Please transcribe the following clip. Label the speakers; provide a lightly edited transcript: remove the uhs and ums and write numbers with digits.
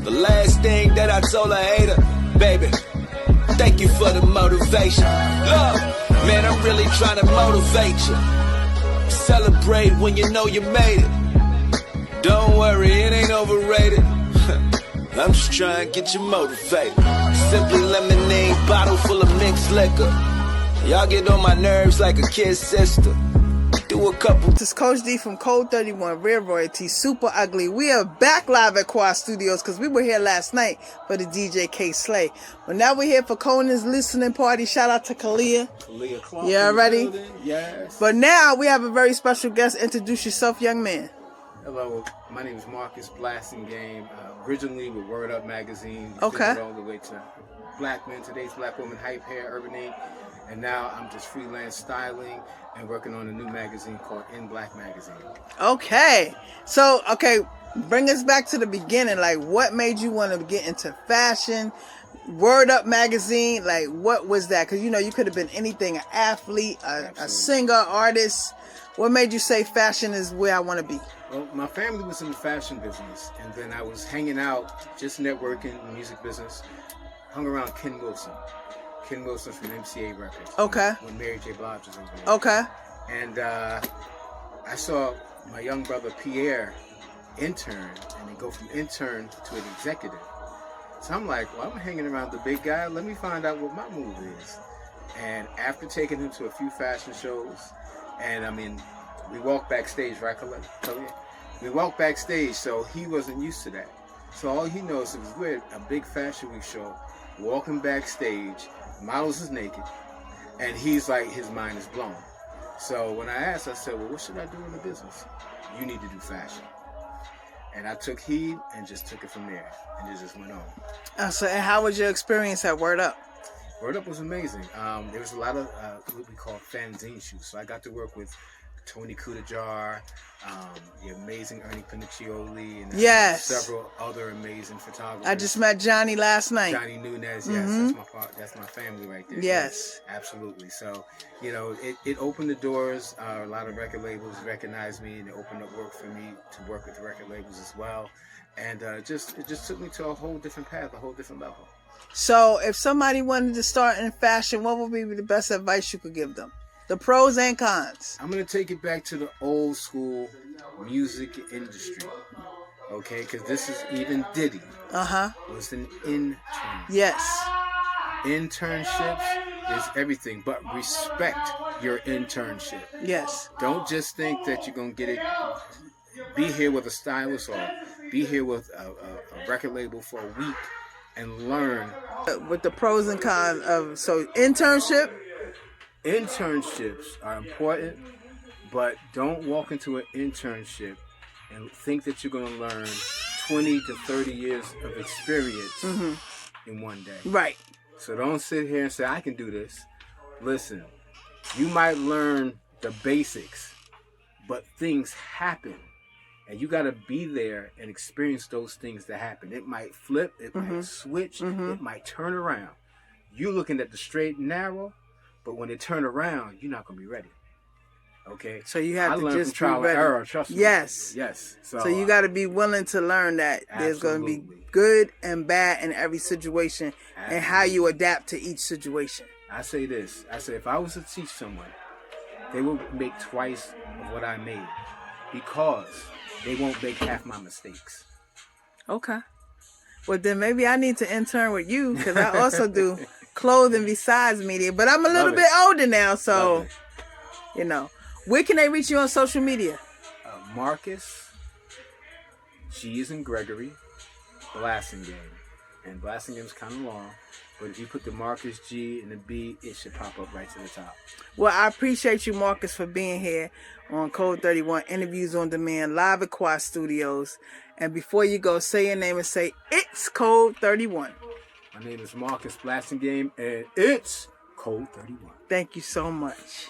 Speaker 1: The last thing that I told a hater, baby, thank you for the motivation. Love, man, I'm really trying to motivate you. Celebrate when you know you made it. Don't worry, it ain't overrated. I'm just trying to get you motivated. Simply lemonade, bottle full of mixed liquor. Y'all get on my nerves like a kid's sister. Do a couple.
Speaker 2: This is Coach D from Code 31, Real Royalty, Super Ugly. We are back live at Quad Studios because we were here last night for the DJ K Slay. But now we're here for Conan's Listening Party. Shout out to Khaliah.
Speaker 3: Khaliah Clark.
Speaker 2: Yeah, ready?
Speaker 3: Yes.
Speaker 2: But now we have a very special guest. Introduce yourself, young man.
Speaker 3: Hello, my name is MarcusGBlassinggame, originally with Word Up Magazine.
Speaker 2: Okay.
Speaker 3: All the way to Black Men, Today's Black Woman, Hype Hair, Urban Ink. And now I'm just freelance styling and working on a new magazine called Inblack Magazine.
Speaker 2: Okay. So, bring us back to the beginning. Like, what made you want to get into fashion? Word Up Magazine, like, what was that? Because, you know, you could have been anything, an athlete, a singer, artist. What made you say fashion is where I want to be?
Speaker 3: Well, my family was in the fashion business, and then I was hanging out, just networking, music business, hung around Ken Wilson. Ken Wilson from MCA Records.
Speaker 2: Okay.
Speaker 3: When Mary J. Blige was over there.
Speaker 2: Okay.
Speaker 3: And I saw my young brother Pierre intern, and then go from intern to an executive. So I'm like, well, I'm hanging around the big guy. Let me find out what my move is. And after taking him to a few fashion shows, and I mean, we walked backstage, right, Khaliah? We walked backstage, so he wasn't used to that. So all he knows is we're at a big fashion week show, walking backstage, models is naked, and he's like, his mind is blown. So when I asked, I said, well, what should I do in the business? You need to do fashion. And I took heed and just took it from there, and it just went on.
Speaker 2: So, and how was your experience at Word Up?
Speaker 3: Word Up was amazing. There was a lot of what we call fanzine shoots. So I got to work with Tony Kudajar, the amazing Ernie Piniccioli, and several other amazing photographers.
Speaker 2: I just met Johnny last night.
Speaker 3: Johnny Nunez, yes, that's my family right there.
Speaker 2: Yes,
Speaker 3: absolutely. So, you know, it opened the doors. A lot of record labels recognized me, and it opened up work for me to work with record labels as well. And it just took me to a whole different path, a whole different level.
Speaker 2: So, if somebody wanted to start in fashion, what would be the best advice you could give them? The pros and cons.
Speaker 3: I'm going to take it back to the old school music industry. Okay? Because this is even Diddy. Was an intern.
Speaker 2: Yes.
Speaker 3: Internships is everything, but respect your internship.
Speaker 2: Yes.
Speaker 3: Don't just think that you're going to get it. Be here with a stylist or be here with a record label for a week and learn.
Speaker 2: With the pros and cons of, so internship?
Speaker 3: Internships are important, but don't walk into an internship and think that you're going to learn 20 to 30 years of experience in one day.
Speaker 2: Right.
Speaker 3: So don't sit here and say, I can do this. Listen, you might learn the basics, but things happen. And you got to be there and experience those things that happen. It might flip, it might switch, it might turn around. You're looking at the straight and narrow, but when it turn around, you're not going to be ready. Okay?
Speaker 2: So you have to just
Speaker 3: trial
Speaker 2: be ready.
Speaker 3: And error, trust me.
Speaker 2: Yes.
Speaker 3: Yes.
Speaker 2: So you got to be willing to learn that there's going to be good and bad in every situation and how you adapt to each situation.
Speaker 3: I say this. I say if I was to teach someone, they would make twice of what I made because they won't make half my mistakes. Okay.
Speaker 2: Well, then maybe I need to intern with you because I also do clothing besides media. But I'm a little bit older now, so, you know. Where can they reach you on social media?
Speaker 3: Marcus, G is in Gregory, Blassingame. And Blassingame's kind of long. But if you put the Marcus G and the B, it should pop up right to the top.
Speaker 2: Well, I appreciate you, Marcus, for being here on Code 31, Interviews on Demand, live at Quad Studios. And before you go, say your name and say, it's Code 31.
Speaker 3: My name is Marcus Blassingame, and it's Code 31.
Speaker 2: Thank you so much.